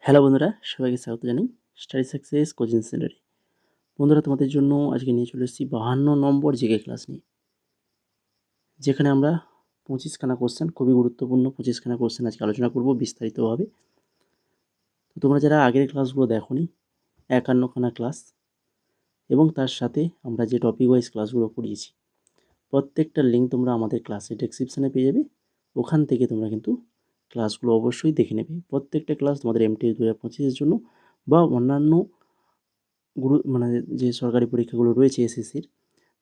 Hello বন্ধুরা, সবাইকে স্বাগত জানাই স্টাডি সাকসেস কোচিং সেন্টারে। বন্ধুরা, তোমাদের জন্য আজকে নিয়ে চলে এসেছি 52 নম্বর জিকে ক্লাস নিয়ে, যেখানে আমরা 25খানা কোশ্চেন, খুবই গুরুত্বপূর্ণ 25খানা কোশ্চেন আজকে আলোচনা করব বিস্তারিতভাবে। তো তোমরা যারা আগের ক্লাসগুলো দেখোনি, 51খানা ক্লাস এবং তার সাথে আমরা যে টপিক ওয়াইজ ক্লাসগুলো করিয়েছি, প্রত্যেকটার লিঙ্ক তোমরা আমাদের ক্লাসের ডেসক্রিপশানে পেয়ে যাবে। ওখান থেকে তোমরা কিন্তু ক্লাসগুলো অবশ্যই দেখে নেবে। প্রত্যেকটা ক্লাস তোমাদের এমটিএস 2025-এর জন্য বা অন্যান্য মানে যে সরকারি পরীক্ষাগুলো রয়েছে এসএসসির,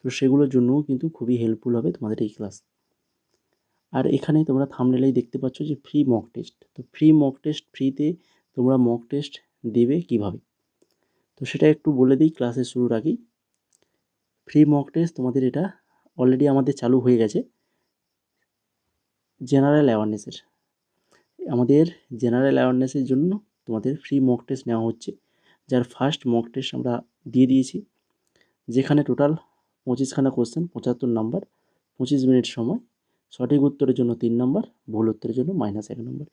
তো সেগুলোর জন্যও কিন্তু খুবই হেল্পফুল হবে তোমাদের এই ক্লাস। আর এখানে তোমরা থাম্বনেলেই দেখতে পাচ্ছ যে ফ্রি মক টেস্ট। তো ফ্রি মক টেস্ট, ফ্রিতে তোমরা মক টেস্ট দেবে কিভাবে, তো সেটা একটু বলে দিই ক্লাসের শুরুর আগেই। ফ্রি মক টেস্ট তোমাদের এটা অলরেডি আমাদের চালু হয়ে গেছে জেনারেল অ্যাওয়ারনেসের। আমাদের জেনারেল অ্যাওয়ারনেসের জন্য তোমাদের ফ্রি মক টেস্ট নেওয়া হচ্ছে, যার ফার্স্ট মক টেস্ট আমরা দিয়ে দিয়েছি, যেখানে টোটাল 25খানা কোশ্চেন, 75 নাম্বার, 25 মিনিট সময়, সঠিক উত্তরের জন্য 3 নাম্বার, ভুল উত্তরের জন্য -1 নম্বর।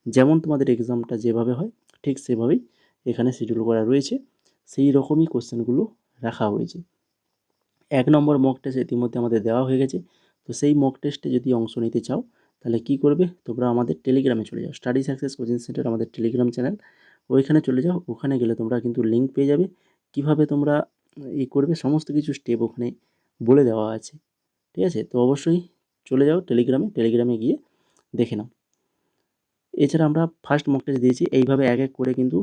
যেমন তোমাদের এক্সামটা যেভাবে হয় ঠিক সেভাবেই এখানে শিডিউল করা রয়েছে, সেই রকমই কোশ্চেনগুলো রাখা হয়েছে। 1 নম্বর মক টেস্ট ইতিমধ্যে আমাদের দেওয়া হয়ে গেছে। তো সেই মক টেস্টে যদি অংশ নিতে চাও, তাহলে কি করবে, তোমরা আমাদের টেলিগ্রামে চলে যাও। স্টাডি সাকসেস কোচিং সেন্টার আমাদের টেলিগ্রাম চ্যানেল, ওইখানে চলে যাও। ওখানে গেলে তোমরা কিন্তু লিঙ্ক পেয়ে যাবে, কিভাবে তোমরা করবে, সমস্ত কিছু স্টেপ ওখানে বলে দেওয়া আছে। ঠিক আছে, তো অবশ্যই চলে যাও টেলিগ্রামে গিয়ে দেখে নাও। এছাড়া আমরা ফার্স্ট মক টেস্ট দিয়েছি, এইভাবে এক এক করে কিন্তু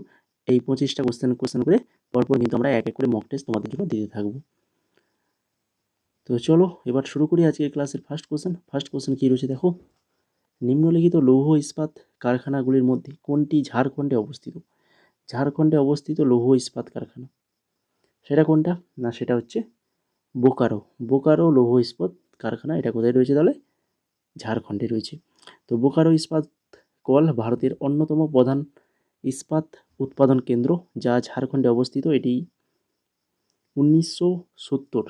এই 25টা কোশ্চেন করে পরপর কিন্তু আমরা এক এক করে মক টেস্ট তোমাদের জন্য দিতে থাকবো। তো চলো এবার শুরু করি আজকের ক্লাসের ফার্স্ট কোশ্চেন কী রয়েছে দেখো। নিম্নলিখিত লৌহ ইস্পাত কারখানাগুলির মধ্যে কোনটি ঝাড়খণ্ডে অবস্থিত? ঝাড়খণ্ডে অবস্থিত লৌহ ইস্পাত কারখানা সেটা কোনটা না, সেটা হচ্ছে বোকারো লৌহ ইস্পাত কারখানা। এটা কোথায় রয়েছে তাহলে? ঝাড়খণ্ডে রয়েছে। তো বোকারো ইস্পাত কল ভারতের অন্যতম প্রধান ইস্পাত উৎপাদন কেন্দ্র, যা ঝাড়খণ্ডে অবস্থিত। এটি 1970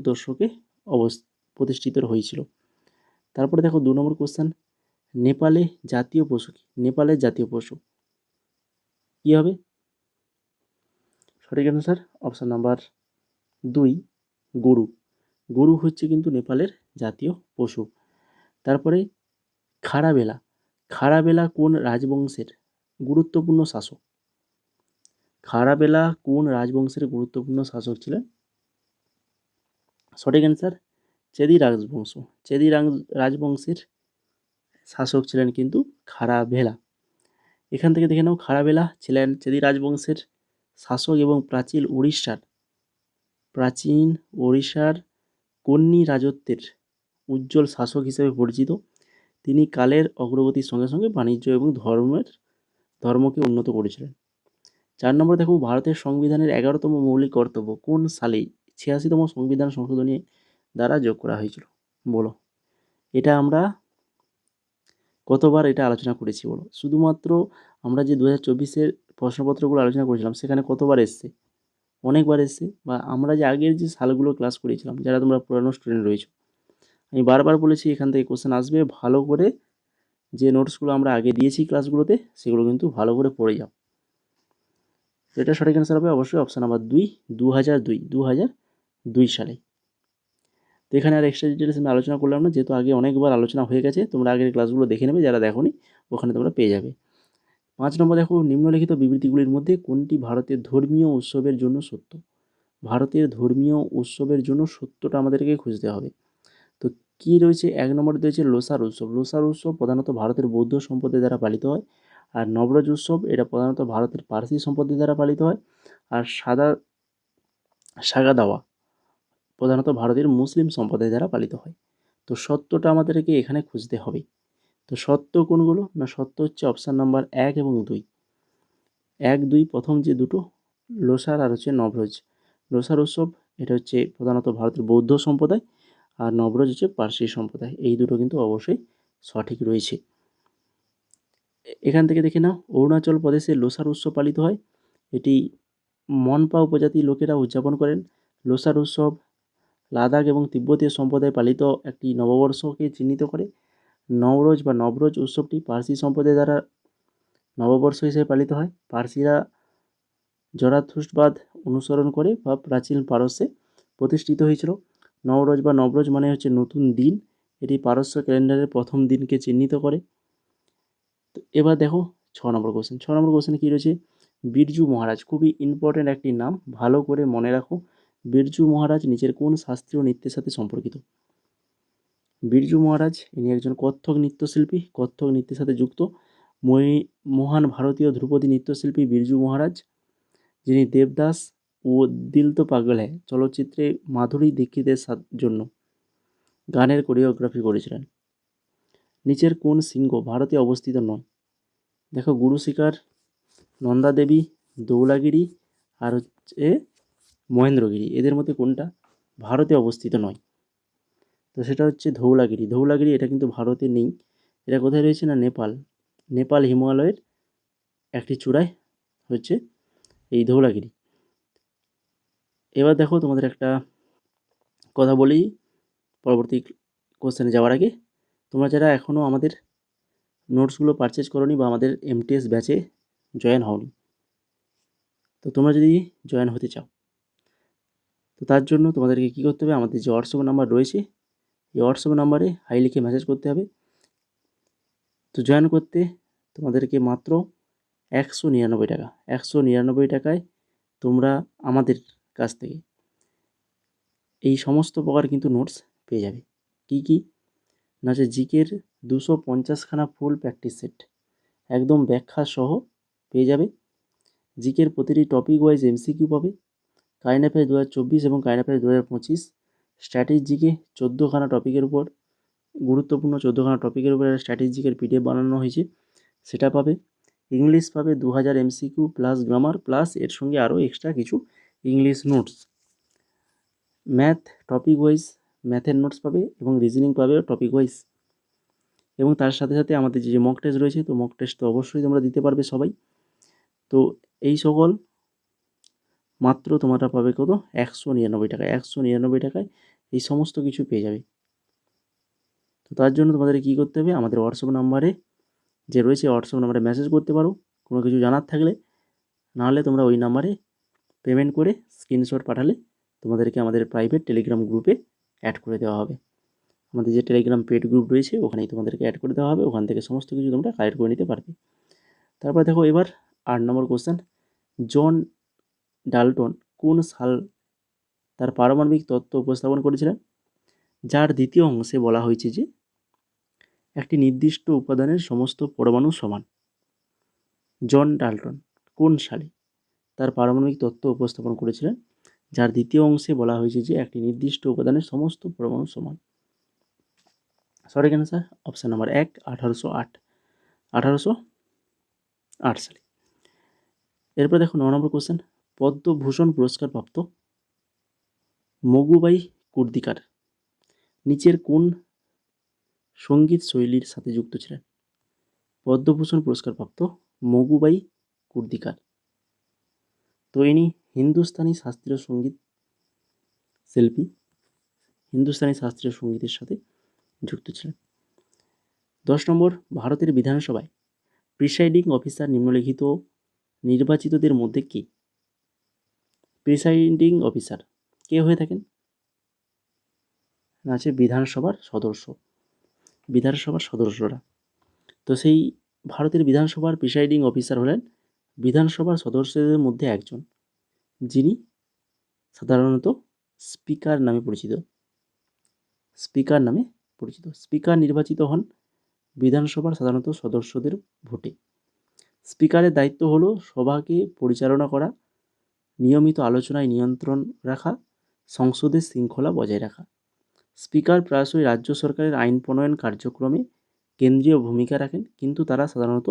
দশকে প্রতিষ্ঠিত হয়েছিল। তারপরে দেখো 2 নম্বর কোশ্চেন, নেপালে জাতীয় পশু কি? নেপালের জাতীয় পশু কী হবে? সঠিক অ্যান্সার অপশান নাম্বার 2, গরু। গরু হচ্ছে কিন্তু নেপালের জাতীয় পশু। তারপরে খারাবেলা কোন রাজবংশের গুরুত্বপূর্ণ শাসক? খারাবেলা কোন রাজবংশের গুরুত্বপূর্ণ শাসক ছিলেন? সঠিক অ্যান্সার চেদি রাজবংশের শাসক ছিলেন কিন্তু খারাবেলা। এখান থেকে দেখে নাও, খারাবেলা ছিলেন চেদি রাজবংশের শাসক এবং প্রাচীন ওড়িশার কন্যী রাজত্বের উজ্জ্বল শাসক হিসেবে পরিচিত। তিনি কালের অগ্রগতির সঙ্গে সঙ্গে বাণিজ্য এবং ধর্মকে উন্নত করেছিলেন। 4 নম্বর দেখো, ভারতের সংবিধানের 11তম মৌলিক কর্তব্য কোন সালে 86তম সংবিধান সংশোধনী দ্বারা যোগ করা হয়েছিল? বলো, এটা আমরা কতবার এটা আলোচনা করেছি বলো? শুধুমাত্র আমরা যে 2024-এর প্রশ্নপত্রগুলো আলোচনা করেছিলাম সেখানে কতবার এসছে? অনেকবার এসছে। বা আমরা যে আগের যে সালগুলো ক্লাস করিয়েছিলাম, যারা তোমরা পুরানো স্টুডেন্ট রয়েছো, আমি বারবার বলেছি এখান থেকে কোশ্চেন আসবে, ভালো করে যে নোটসগুলো আমরা আগে দিয়েছি ক্লাসগুলোতে সেগুলো কিন্তু ভালো করে পড়ে যাও। তো এটা সঠিক অ্যান্সার হবে অবশ্যই অপশান নাম্বার 2, 2002 সালে। তো এখানে আর এক্সট্রা ডিটেলস আমি আলোচনা করলাম না, যেহেতু আগে অনেকবার আলোচনা হয়ে গেছে। তোমরা আগের ক্লাসগুলো দেখে নেবে, যারা দেখোনি ওখানে তোমরা পেয়ে যাবে। 5 নম্বর দেখো, নিম্নলিখিত বিবৃতিগুলির মধ্যে কোনটি ভারতের ধর্মীয় উৎসবের জন্য সত্য? ভারতের ধর্মীয় উৎসবের জন্য সত্যটা আমাদেরকে খুঁজতে হবে। তো কী রয়েছে? 1 নম্বরে রয়েছে লোসার উৎসব প্রধানত ভারতের বৌদ্ধ সম্প্রদায় দ্বারা পালিত হয়। আর নবরোজ উৎসব, এটা প্রধানত ভারতের পারসি সম্প্রদায় দ্বারা পালিত হয়। আর সাগা দাওয়া প্রধানত ভারতের মুসলিম সম্প্রদায় দ্বারা পালিত হয়। তো সত্যটা আমাদেরকে এখানে খুঁজতে হবে। তো সত্য কোনগুলো না, সত্য হচ্ছে অপশান নাম্বার 1 এবং 2। 1, 2 প্রথম যে দুটো, লোসার আর হচ্ছে নবরোজ। লোসার উৎসব এটা হচ্ছে প্রধানত ভারতের বৌদ্ধ সম্প্রদায়, আর নবরোজ হচ্ছে পারসি সম্প্রদায়। এই দুটো কিন্তু অবশ্যই সঠিক রয়েছে। এখান থেকে দেখে নাও, অরুণাচল প্রদেশে লোসার উৎসব পালিত হয়। এটি মনপা উপজাতির লোকেরা উদযাপন করেন। লোসার উৎসব লাদাখ এবং তিব্বতীয় সম্প্রদায় পালিত একটি নববর্ষকে চিহ্নিত করে। নবরোজ উৎসবটি পারসি সম্প্রদায় দ্বারা নববর্ষ হিসেবে পালিত হয়। পার্সিরা জরাথুস্ট্রবাদ অনুসরণ করে বা প্রাচীন পারস্যে প্রতিষ্ঠিত হয়েছিল। নবরোজ বা নবরোজ মানে হচ্ছে নতুন দিন। এটি পারস্য ক্যালেন্ডারের প্রথম দিনকে চিহ্নিত করে। তো এবার দেখো 6 নম্বর কোশ্চেন। 6 নম্বর কোশ্চেনে কী রয়েছে? বিরজু মহারাজ, খুবই ইম্পর্ট্যান্ট একটি নাম, ভালো করে মনে রাখো। বিরজু মহারাজ নিচের কোন শাস্ত্রীয় নৃত্যের সাথে সম্পর্কিত? বিরজু মহারাজ ইনি একজন কত্থক নৃত্যশিল্পী, কত্থক নৃত্যের সাথে যুক্ত। মহান ভারতীয় ধ্রুপদী নৃত্যশিল্পী বিরজু মহারাজ, যিনি দেবদাস ও দিল তো পাগল হ্যায় চলচ্চিত্রে মাধুরী দীক্ষিতের জন্য গানের কোরিওগ্রাফি করেছিলেন। নিচের কোন শৃঙ্গ ভারতে অবস্থিত নয়? দেখো, গুরু শিকার, নন্দা দেবী, ধৌলাগিরি আর হচ্ছে মহেন্দ্রগিরি, এদের মধ্যে কোনটা ভারতে অবস্থিত নয়? তো সেটা হচ্ছে ধৌলাগিরি। ধৌলাগিরি এটা কিন্তু ভারতে নেই। এটা কোথায় রয়েছে না নেপাল। নেপাল হিমালয়ের একটি চূড়ায় হচ্ছে এই ধৌলাগিরি। এবার দেখো তোমাদের একটা কথা বলি পরবর্তী কোশ্চেনে যাওয়ার আগে। তোমরা যারা এখনও আমাদের নোটসগুলো পারচেজ করোনি বা আমাদের এমটিএস ব্যাচে জয়েন হওনি, তো তোমরা যদি জয়েন হতে চাও, তো তার জন্য তোমাদেরকে কী করতে হবে? আমাদের যে হোয়াটসঅ্যাপ নাম্বার রয়েছে, এই হোয়াটসঅ্যাপ নাম্বারে হাই লিখে মেসেজ করতে হবে। তো জয়েন করতে তোমাদেরকে মাত্র 199 টাকা, 199 টাকায় তোমরা আমাদের কাছ থেকে এই সমস্ত প্রকার কিন্তু নোটস পেয়ে যাবে। কী কী না, হচ্ছে জিকের 250খানা ফুল প্র্যাকটিস সেট একদম ব্যাখ্যা সহ পেয়ে যাবে। জিকের প্রতিটি টপিক ওয়াইজ এমসিকিউ পাবে। কারেন্ট অ্যাফেয়ার্স 2024 এবং কারেন্ট অ্যাফেয়ার্স 2025, স্ট্র্যাটেজিকে 14খানা টপিকের উপর, গুরুত্বপূর্ণ 14খানা টপিকের উপর স্ট্র্যাটেজিকের পিডিএফ বানানো হয়েছে, সেটা পাবে। ইংলিশ পাবে 2000 এমসিকিউ প্লাস গ্রামার প্লাস এর সঙ্গে আরও এক্সট্রা কিছু English notes. Math topic wise ম্যাথের নোটস পাবে এবং রিজনিং পাবে টপিক ওয়াইজ। এবং তার সাথে সাথে আমাদের যে মক টেস্ট রয়েছে, তো মক টেস্ট তো অবশ্যই তোমরা দিতে পারবে সবাই। তো এই সকল মাত্র তোমরা পাবে কত? 199 টাকা। 199 টাকায় এই সমস্ত কিছু পেয়ে যাবে। তো তার জন্য তোমাদের কী করতে হবে? আমাদের হোয়াটসঅ্যাপ নাম্বারে যে রয়েছে, হোয়াটসঅ্যাপ নাম্বারে মেসেজ করতে পারো কোনো কিছু জানার থাকলে। নাহলে তোমরা ওই নাম্বারে পেমেন্ট করে স্ক্রিনশট পাঠালে তোমাদেরকে আমাদের প্রাইভেট টেলিগ্রাম গ্রুপে অ্যাড করে দেওয়া হবে। আমাদের যে টেলিগ্রাম পেড গ্রুপ রয়েছে ওখানেই তোমাদেরকে অ্যাড করে দেওয়া হবে। ওখান থেকে সমস্ত কিছু তোমরা কালেক্ট করে নিতে পারবে। তারপর দেখো এবার 8 নম্বর কোশ্চেন। জন ডাল্টন কোন সাল তার পারমাণবিক তত্ত্ব উপস্থাপন করেছিলেন? যার দ্বিতীয় অংশে বলা হয়েছে যে একটি নির্দিষ্ট উপাদানের সমস্ত পরমাণু সমান। জন ডাল্টন কোন সালে তার পারমাণবিক তত্ত্ব উপস্থাপন করেছিলেন, যার দ্বিতীয় অংশে বলা হয়েছে যে একটি নির্দিষ্ট উপাদানের সমস্ত পরমাণু সমান? সঠিক অ্যান্সার অপশান নাম্বার 1, 1808। 1808 সালে। এরপর দেখো 9 নম্বর কোশ্চেন। পদ্মভূষণ পুরস্কার প্রাপ্ত মগুবাই কুর্দিকার নিচের কোন সঙ্গীত শৈলীর সাথে যুক্ত ছিলেন? পদ্মভূষণ পুরস্কার প্রাপ্ত মগুবাই কুর্দিকার, তো ইনি হিন্দুস্তানি শাস্ত্রীয় সঙ্গীত শিল্পী, হিন্দুস্তানি শাস্ত্রীয় সঙ্গীতের সাথে যুক্ত ছিলেন। 10 নম্বর। ভারতের বিধানসভায় প্রিসাইডিং অফিসার নিম্নলিখিত নির্বাচিতদের মধ্যে কে? প্রিসাইডিং অফিসার কে হয়ে থাকেন? আছে বিধানসভার সদস্য, বিধানসভার সদস্যরা। তো সেই ভারতের বিধানসভার প্রিসাইডিং অফিসার হলেন বিধানসভার সদস্যদের মধ্যে একজন, যিনি সাধারণত স্পিকার নামে পরিচিত। স্পিকার নামে পরিচিত। স্পিকার নির্বাচিত হন বিধানসভার সাধারণত সদস্যদের ভোটে। স্পিকারের দায়িত্ব হলো সভাকে পরিচালনা করা, নিয়মিত আলোচনায় নিয়ন্ত্রণ রাখা, সংসদের শৃঙ্খলা বজায় রাখা। স্পিকার প্রায়শই রাজ্য সরকারের আইন প্রণয়ন কার্যক্রমে কেন্দ্রীয় ভূমিকা রাখেন, কিন্তু তারা সাধারণত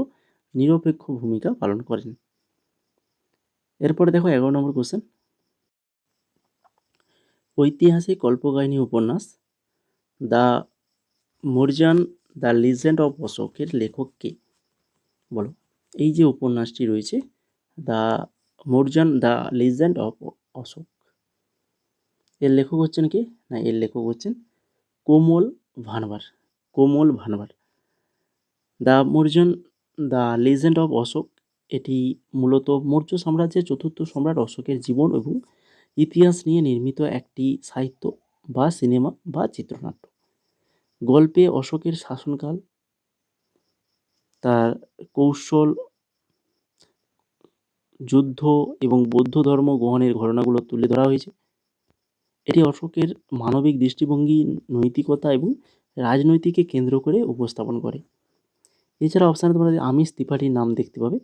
নিরপেক্ষ ভূমিকা পালন করেন। এরপরে দেখো 11 নম্বর কোশ্চেন। ঐতিহাসিক কল্পকাহিনী উপন্যাস the Mauryan the legend of অশোকের লেখক কে? বলো। এই যে উপন্যাসটি রয়েছে the Mauryan the legend of Ashoka, এর লেখক হচ্ছেন কে? না, এর লেখক হচ্ছেন Komal Bhanwar. Komal Bhanwar. The Mauryan the legend of Ashoka, এটি মূলত মৌর্য সাম্রাজ্যের চতুর্থ সম্রাট অশোকের জীবন এবং ইতিহাস নিয়ে নির্মিত একটি সাহিত্য বা সিনেমা বা চিত্রনাট্য। গল্পে অশোকের শাসনকাল, তার কৌশল, যুদ্ধ এবং বৌদ্ধ ধর্ম গ্রহণের ঘটনাগুলো তুলে ধরা হয়েছে। এটি অশোকের মানবিক দৃষ্টিভঙ্গি, নৈতিকতা এবং রাজনৈতিককে কেন্দ্র করে উপস্থাপন করে। এছাড়া অপশানে তোমরা আমিষ ত্রিপাঠীর নাম দেখতে পাবে।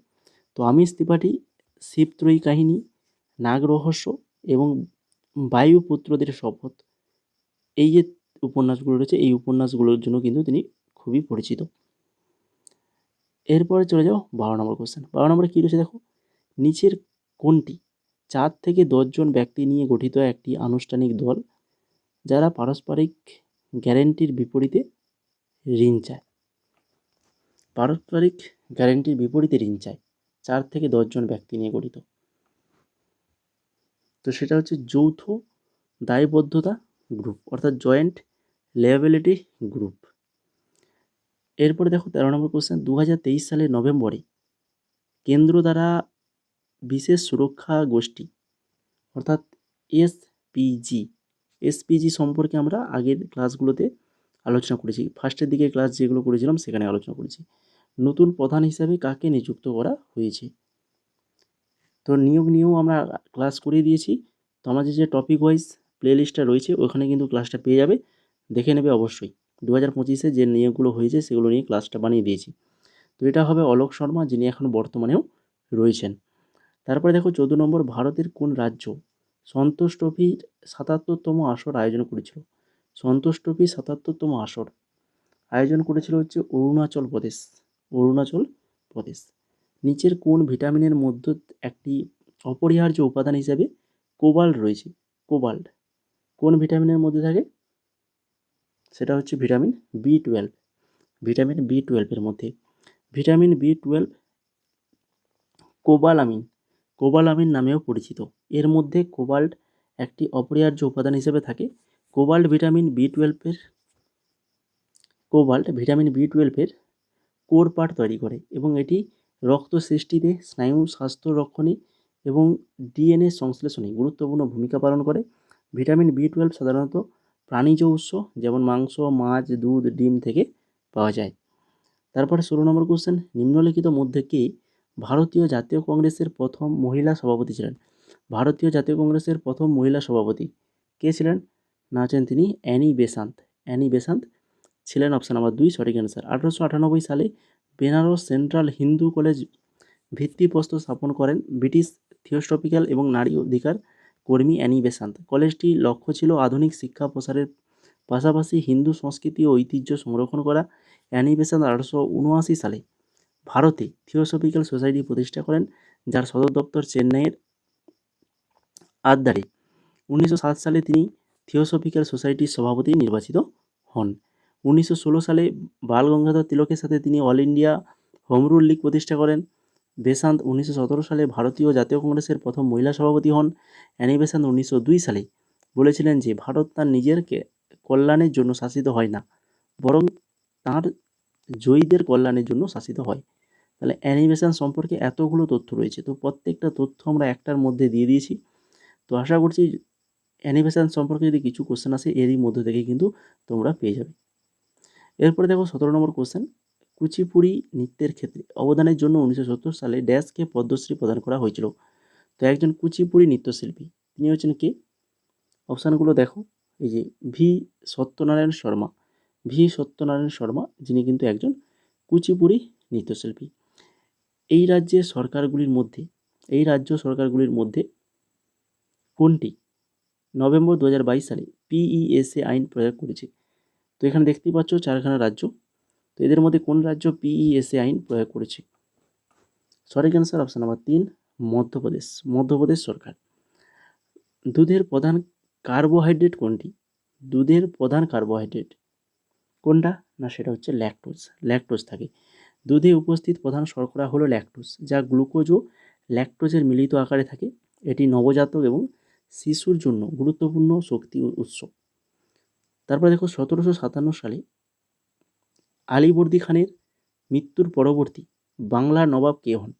তো আমিষ ত্রিপাঠী শিবত্রয়ী কাহিনী, নাগ রহস্য এবং বায়ুপুত্রদের শপথ, এই যে উপন্যাসগুলো রয়েছে এই উপন্যাসগুলোর জন্য কিন্তু তিনি খুবই পরিচিত। এরপরে চলে যাও 12 নম্বর কোশ্চেন। 12 নম্বরে কী রয়েছে দেখো, নিচের কোনটি 4 থেকে 10 জন ব্যক্তি নিয়ে গঠিত একটি আনুষ্ঠানিক দল যারা পারস্পরিক গ্যারেন্টির বিপরীতে ঋণ চায়? পারস্পরিক গ্যারেন্টির বিপরীতে ঋণ চায়, 4 থেকে 10 জন ব্যক্তি নিয়ে গঠিত। তো সেটা হচ্ছে যৌথ দায়বদ্ধতা গ্রুপ, অর্থাৎ জয়েন্ট লিয়াবিলিটি গ্রুপ। এরপরে দেখো 13 নম্বর কোশ্চেন। 2023 সালের নভেম্বরে কেন্দ্র দ্বারা বিশেষ সুরক্ষা গোষ্ঠী অর্থাৎ এসপিজি সম্পর্কে আমরা আগের ক্লাসগুলোতে আলোচনা করেছি। ফার্স্টের দিকে ক্লাস যেগুলো করেছিলাম সেখানে আলোচনা করেছি। নতুন প্রধান হিসাবে কাকে নিযুক্ত করা হয়েছে? তো নিয়োগ নিয়েও আমরা ক্লাস করিয়ে দিয়েছি। তো আমাদের যে টপিক ওয়াইজ প্লে লিস্টটা রয়েছে ওখানে কিন্তু ক্লাসটা পেয়ে যাবে, দেখে নেবে অবশ্যই। 2025-এ যে নিয়োগগুলো হয়েছে সেগুলো নিয়ে ক্লাসটা বানিয়ে দিয়েছি। তো এটা হবে অলোক শর্মা, যিনি এখন বর্তমানেও রয়েছেন। তারপরে দেখো 14 নম্বর, ভারতের কোন রাজ্য সন্তোষ ট্রফির 77তম আসর আয়োজন করেছিল? সন্তোষ ট্রফির 77তম আসর আয়োজন করেছিল হচ্ছে অরুণাচল প্রদেশ। অরুণাচল প্রদেশ। নিচের কোন ভিটামিনের মধ্যে একটি অপরিহার্য উপাদান হিসেবে কোবাল্ট রয়েছে? কোবাল্ট কোন ভিটামিনের মধ্যে থাকে? সেটা হচ্ছে ভিটামিন B12। ভিটামিন B12 এর মধ্যে ভিটামিন B12 কোবালামিন, কোবালামিন নামেও পরিচিত। এর মধ্যে কোবাল্ট একটি অপরিহার্য উপাদান হিসেবে থাকে। কোবাল্ট ভিটামিন বি টুয়েলভের কোর পার্ট তৈরি করে এবং এটি রক্ত সৃষ্টিতে, স্নায়ু স্বাস্থ্য রক্ষণে এবং ডিএনএ সংশ্লেষণে গুরুত্বপূর্ণ ভূমিকা পালন করে। ভিটামিন B12 সাধারণত প্রাণীজ উৎস যেমন মাংস, মাছ, দুধ, ডিম থেকে পাওয়া যায়। তারপরে 16 নম্বর কোশ্চেন। নিম্নলিখিত মধ্যে কে ভারতীয় জাতীয় কংগ্রেসের প্রথম মহিলা সভাপতি ছিলেন? ভারতীয় জাতীয় কংগ্রেসের প্রথম মহিলা সভাপতি কে ছিলেন? না আছেন তিনি অ্যানি বেসান্ত। অ্যানি বেসান্ত ছিলেন অপশান নাম্বার 2 সঠিক অ্যান্সার। 1898 সালে বেনারস সেন্ট্রাল হিন্দু কলেজ ভিত্তিপ্রস্তর স্থাপন করেন ব্রিটিশ থিওসফিক্যাল এবং নারী অধিকার কর্মী অ্যানি বেসান্ত। কলেজটির লক্ষ্য ছিল আধুনিক শিক্ষা প্রসারের পাশাপাশি হিন্দু সংস্কৃতি ও ঐতিহ্য সংরক্ষণ করা। অ্যানি বেসান্ত 1879 সালে ভারতে থিওসফিক্যাল সোসাইটি প্রতিষ্ঠা করেন, যার সদর দপ্তর চেন্নাইয়ের আদ্যারে। 1907 সালে তিনি থিওসফিক্যাল সোসাইটির সভাপতি নির্বাচিত হন। 1916 সালে বাল গঙ্গাধর তিলকের সাথে তিনি all India home rule League প্রতিষ্ঠা করেন। বেসান্ত 1917 সালে ভারতীয় জাতীয় কংগ্রেসের প্রথম মহিলা সভাপতি হন। অ্যানি বেসান্ত 1902 সালে বলেছিলেন যে ভারত তার নিজের কল্যাণের জন্য শাসিত হয় না, বরং তাঁর জয়ীদের কল্যাণের জন্য শাসিত হয়। তাহলে অ্যানি বেসান্ত সম্পর্কে এতগুলো তথ্য রয়েছে, তো প্রত্যেকটা তথ্য আমরা একটার মধ্যে দিয়ে দিয়েছি। তো আশা করছি অ্যানি বেসান্ত সম্পর্কে যদি কিছু কোশ্চেন আসে এরই মধ্য থেকে কিন্তু তোমরা পেয়ে যাবে। এরপরে দেখো 17 নম্বর কোশ্চেন। কুচিপুড়ি নৃত্যের ক্ষেত্রে অবদানের জন্য 1970 সালে ড্যাশকে পদ্মশ্রী প্রদান করা হয়েছিল। তো একজন কুচিপুড়ি নৃত্যশিল্পী তিনি হচ্ছেন কে? অপশানগুলো দেখো, এই যে সত্যনারায়ণ শর্মা। সত্যনারায়ণ শর্মা, যিনি কিন্তু একজন কুচিপুড়ি নৃত্যশিল্পী। এই রাজ্য সরকারগুলির মধ্যে কোনটি নভেম্বর 2022 সালে পিইএসএ আইন প্রয়োগ করেছে? তো এখানে দেখতেই পাচ্ছ 4খানা রাজ্য। তো এদের মধ্যে কোন রাজ্য পিইএসএ আইন প্রয়োগ করেছে? সঠিক answer option number 3 Madhya Pradesh. Madhya Pradesh সরকার। দুধের প্রধান কার্বোহাইড্রেট কোনটি? দুধের প্রধান কার্বোহাইড্রেট কোনটা? না সেটা হচ্ছে ল্যাকটোজ। ল্যাকটোজ থাকে। দুধে উপস্থিত প্রধান শর্করা হলো ল্যাকটোজ, যা গ্লুকোজ ও ল্যাকটোজের মিলিত আকারে থাকে। এটি নবজাতক এবং শিশুর জন্য গুরুত্বপূর্ণ শক্তি উৎস। তারপরে দেখো 1757 সালে আলীবর্দী খানের মৃত্যুর পরবর্তী বাংলার নবাব কে হন?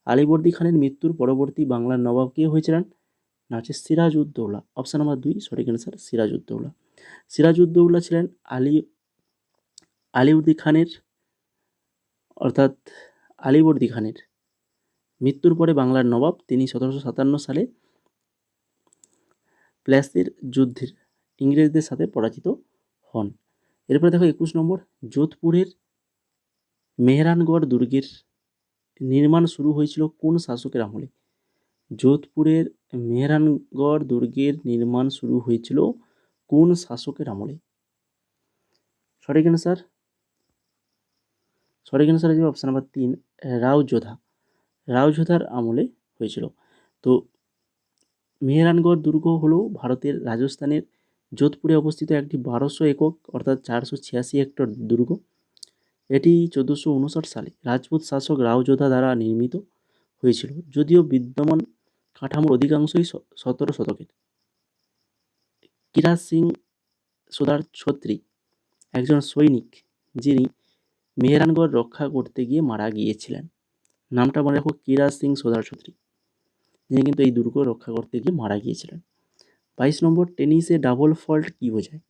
আলীবর্দী খানের মৃত্যুর পরবর্তী বাংলার নবাব কে হয়েছিলেন? না হচ্ছে সিরাজউদ্দৌলা। অপশন নাম্বার 2 সঠিক অ্যান্সার সিরাজউদ্দৌলা। সিরাজউদ্দৌলা ছিলেন আলীবর্দী খানের অর্থাৎ আলীবর্দী খানের মৃত্যুর পরে বাংলার নবাব। তিনি 1757 সালে প্লাসির যুদ্ধে ইংরেজদের সাথে পরাজিত হন। এরপরে দেখো 21 নম্বর, যোধপুরের মেহরানগড় দুর্গের নির্মাণ শুরু হয়েছিল কোন শাসকের আমলে? যোধপুরের মেহরানগড় দুর্গের নির্মাণ শুরু হয়েছিল কোন শাসকের আমলে? সঠিক অ্যান্সার হবে অপশন নাম্বার 3 রাওযোধা। রাওযোধার আমলে হয়েছিল। তো মেহরানগড় দুর্গ হলো ভারতের রাজস্থানের যোধপুরে অবস্থিত একটি 1200 একক অর্থাৎ 486 হেক্টর দুর্গ। এটি 1459 সালে রাজপুত শাসক রাওযোধা দ্বারা নির্মিত হয়েছিল, যদিও বিদ্যমান কাঠামোর অধিকাংশই 17 শতকের। কিরাত সিং সোদার ছত্রী একজন সৈনিক যিনি মেহরানগড় রক্ষা করতে গিয়ে মারা গিয়েছিলেন। নামটা মনে রাখো, কিরাত সিং সোদার ছত্রী, যিনি কিন্তু এই দুর্গ রক্ষা করতে গিয়ে মারা গিয়েছিলেন। 22 নম্বর, টেনিসে ডাবল ফল্ট কি বোঝায়?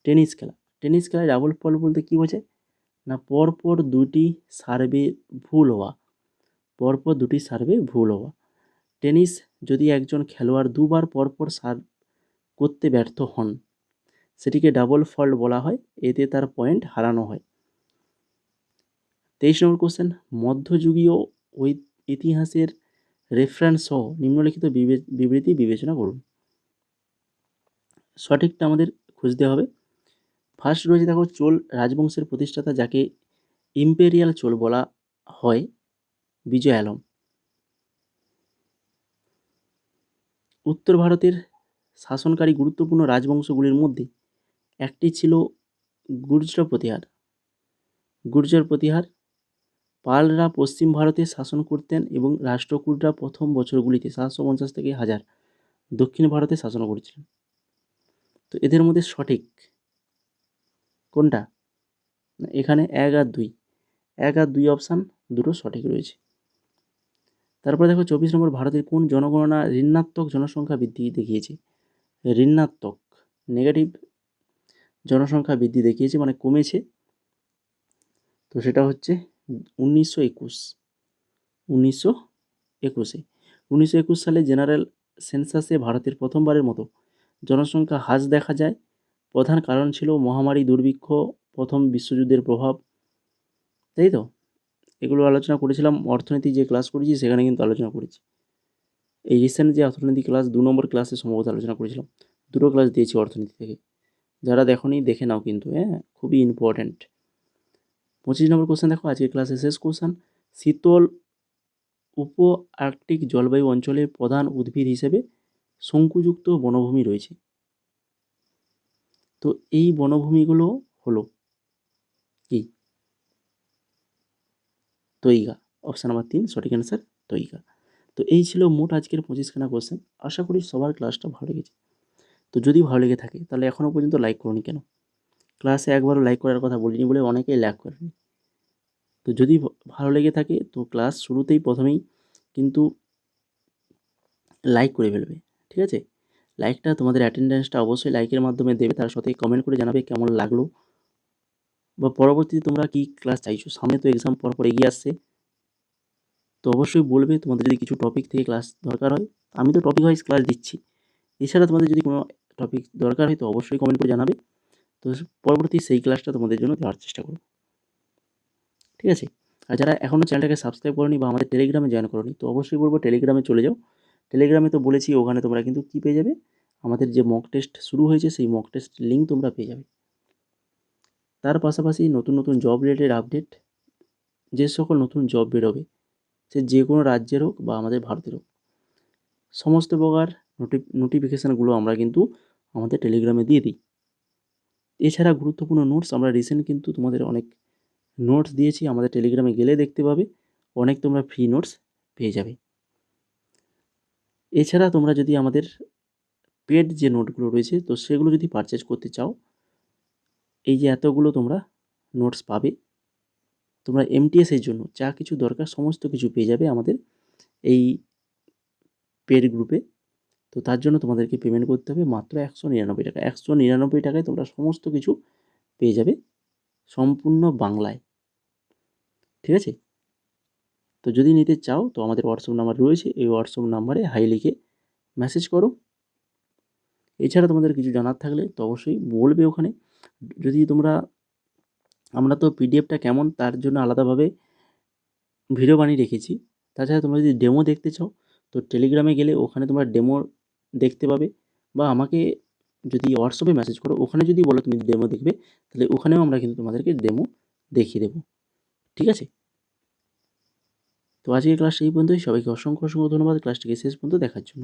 টেনিস খেলায় ডাবল ফল্ট বলতে কি বোঝায়? না পরপর দুটি সার্ভে ভুল হওয়া। টেনিস যদি একজন খেলোয়াড় দুবার পরপর সার্ভ করতে ব্যর্থ হন, সেটিকে ডাবল ফল্ট বলা হয়, এতে তার পয়েন্ট হারানো হয়। 23 নম্বর কোশ্চেন, মধ্যযুগীয় ইতিহাসের রেফারেন্স সহ নিম্নলিখিত বিবৃতি বিবেচনা করুন। সঠিকটা আমাদের খুঁজতে হবে। ফার্স্ট রয়েছে দেখো, চোল রাজবংশের প্রতিষ্ঠাতা যাকে ইম্পেরিয়াল চোল বলা হয়, বিজয় আলম। উত্তর ভারতের শাসনকারী গুরুত্বপূর্ণ রাজবংশগুলির মধ্যে একটি ছিল গুর্জর প্রতিহার। পালরা পশ্চিম ভারতে শাসন করতেন এবং রাষ্ট্রকূটরা প্রথম বছরগুলিতে 750 থেকে 1000 দক্ষিণ ভারতে শাসন করেছিলেন। তো এদের মধ্যে সঠিক কোনটা? এখানে 1 আর 2 অপশান দুটো সঠিক রয়েছে। তারপরে দেখো 24 নম্বর, ভারতের কোন জনগণনা ঋণাত্মক জনসংখ্যা বৃদ্ধি দেখিয়েছে? ঋণাত্মক নেগেটিভ জনসংখ্যা বৃদ্ধি দেখিয়েছে, মানে কমেছে। তো সেটা হচ্ছে 1921 সালে জেনারেল সেন্সাসে ভারতের প্রথমবারের মতো জনসংখ্যা হ্রাস দেখা যায়। প্রধান কারণ ছিল মহামারী, দুর্ভিক্ষ, প্রথম বিশ্বযুদ্ধের প্রভাব। তাই তো, এগুলো আলোচনা করেছিলাম অর্থনীতি যে ক্লাস করেছি সেখানে কিন্তু আলোচনা করেছি। এই রিসেন্ট যে অর্থনীতি ক্লাস 2 নম্বর ক্লাসে সম্ভবত আলোচনা করেছিলাম, দুটো ক্লাস দিয়েছি অর্থনীতি থেকে। যারা দেখোনি দেখে নাও কিন্তু, খুবই ইম্পর্ট্যান্ট। 25 নম্বর কোশ্চেন দেখো, আজকের ক্লাসে শেষ কোশ্চেন। শীতল উপ আর্কটিক জলবায়ু অঞ্চলের প্রধান উদ্ভিদ হিসেবে শঙ্কুযুক্ত বনভূমি রয়েছে। তো এই বনভূমিগুলো হলো কি? তৈগা। অপশান নাম্বার 3 সঠিক অ্যান্সার তৈগা। তো এই ছিল মোট আজকের 25খানা কোশ্চেন। আশা করি সবার ক্লাসটা ভালো লেগেছে। তো যদি ভালো লেগে থাকে তাহলে এখনও পর্যন্ত লাইক করোনি কেন? ক্লাসে একবারও লাইক করার কথা বলিনি বলে অনেকেই লাইক করেনি। তো যদি ভালো লেগে থাকে তো ক্লাস শুরুতেই প্রথমেই কিন্তু লাইক করে ফেলবে, ঠিক আছে? লাইকটা, তোমাদের অ্যাটেন্ডেন্সটা অবশ্যই লাইকের মাধ্যমে দেবে, তার সাথে কমেন্ট করে জানাবে কেমন লাগলো বা পরবর্তীতে তোমরা কী ক্লাস চাইছো। সামনে তো এক্সাম পরপর এগিয়ে আসছে, তো অবশ্যই বলবে তোমাদের যদি কিছু টপিক থেকে ক্লাস দরকার হয়। আমি তো টপিক ওয়াইজ ক্লাস দিচ্ছি, এছাড়া তোমাদের যদি কোনো টপিক দরকার হয় তো অবশ্যই কমেন্ট করে জানাবে। তো পরবর্তী সেই ক্লাসটা তোমাদের জন্য দেওয়ার চেষ্টা করব, ঠিক আছে? আর যারা এখনও চ্যানেলটাকে সাবস্ক্রাইব করোনি বা আমাদের টেলিগ্রামে জয়েন করোনি তো অবশ্যই বলবো টেলিগ্রামে চলে যাও। টেলিগ্রামে তো বলেছি, ওখানে তোমরা কিন্তু কী পেয়ে যাবে? আমাদের যে মক টেস্ট শুরু হয়েছে সেই মক টেস্ট লিঙ্ক তোমরা পেয়ে যাবে। তার পাশাপাশি নতুন নতুন জব রিলেটেড আপডেট, যে সকল নতুন জব বেরোবে, সে যে কোনো রাজ্যের হোক বা আমাদের ভারতের হোক, সমস্ত প্রকার নোটিফিকেশানগুলো আমরা কিন্তু আমাদের টেলিগ্রামে দিয়ে দিই। এছাড়া গুরুত্বপূর্ণ নোটস আমরা রিসেন্ট কিন্তু তোমাদের অনেক নোটস দিয়েছি, আমাদের টেলিগ্রামে গেলে দেখতে পাবে অনেক তোমরা ফ্রি নোটস পেয়ে যাবে। এছাড়া তোমরা যদি আমাদের পেড যে নোটগুলো রয়েছে তো সেগুলো যদি পারচেজ করতে চাও, এই যে এতগুলো তোমরা নোটস পাবে, তোমরা এমটিএসের জন্য যা কিছু দরকার সমস্ত কিছু পেয়ে যাবে আমাদের এই পেড গ্রুপে। তো তার জন্য তোমাদেরকে পেমেন্ট করতে হবে মাত্র 199 টাকা। 199 টাকায় তোমরা সমস্ত কিছু পেয়ে যাবে সম্পূর্ণ বাংলায়। ঠিক আছে? তো যদি নিতে চাও তো আমাদের হোয়াটসঅ্যাপ নাম্বার রয়েছে, এই হোয়াটসঅ্যাপ নাম্বারে হাই লিখে মেসেজ করো। এছাড়া তোমাদের কিছু জানার থাকলে তো অবশ্যই বলবে ওখানে। যদি তোমরা, আমরা তো পিডিএফটা কেমন তার জন্য আলাদাভাবে ভিডিও বানিয়ে রেখেছি। তাছাড়া তোমরা যদি ডেমো দেখতে চাও তো টেলিগ্রামে গেলে ওখানে তোমরা ডেমো দেখতে পাবে, বা আমাকে যদি হোয়াটসঅ্যাপে মেসেজ করো, ওখানে যদি বলো তুমি ডেমো দেখবে, তাহলে ওখানেও আমরা কিন্তু তোমাদেরকে ডেমো দেখিয়ে দেবো। ঠিক আছে? তো আজকের ক্লাসটা এই পর্যন্তই। সবাইকে অসংখ্য ধন্যবাদ ক্লাসটিকে শেষ পর্যন্ত দেখার জন্য।